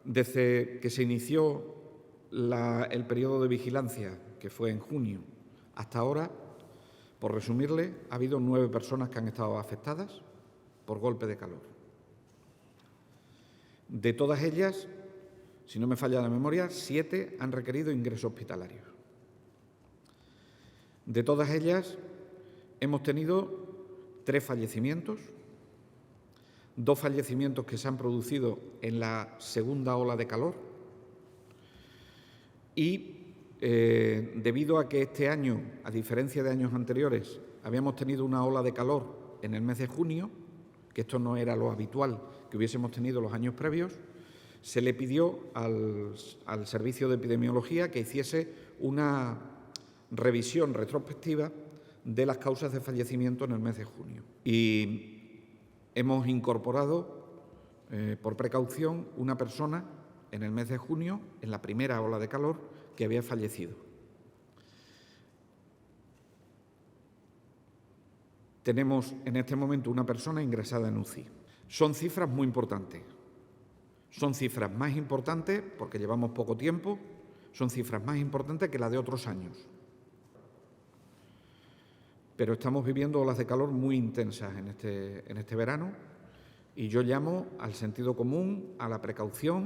Desde que se inició el periodo de vigilancia, que fue en junio, hasta ahora, por resumirle, ha habido 9 personas que han estado afectadas por golpe de calor. De todas ellas, si no me falla la memoria, 7 han requerido ingreso hospitalario. De todas ellas, hemos tenido 3 fallecimientos, 2 fallecimientos que se han producido en la segunda ola de calor y debido a que este año, a diferencia de años anteriores, habíamos tenido una ola de calor en el mes de junio, que esto no era lo habitual que hubiésemos tenido los años previos, se le pidió al Servicio de Epidemiología que hiciese una revisión retrospectiva de las causas de fallecimiento en el mes de junio. Y hemos incorporado, por precaución, una persona en el mes de junio, en la primera ola de calor, que había fallecido. Tenemos en este momento una persona ingresada en UCI. Son cifras muy importantes. Son cifras más importantes, porque llevamos poco tiempo, son cifras más importantes que las de otros años. Pero estamos viviendo olas de calor muy intensas en este verano y yo llamo al sentido común, a la precaución.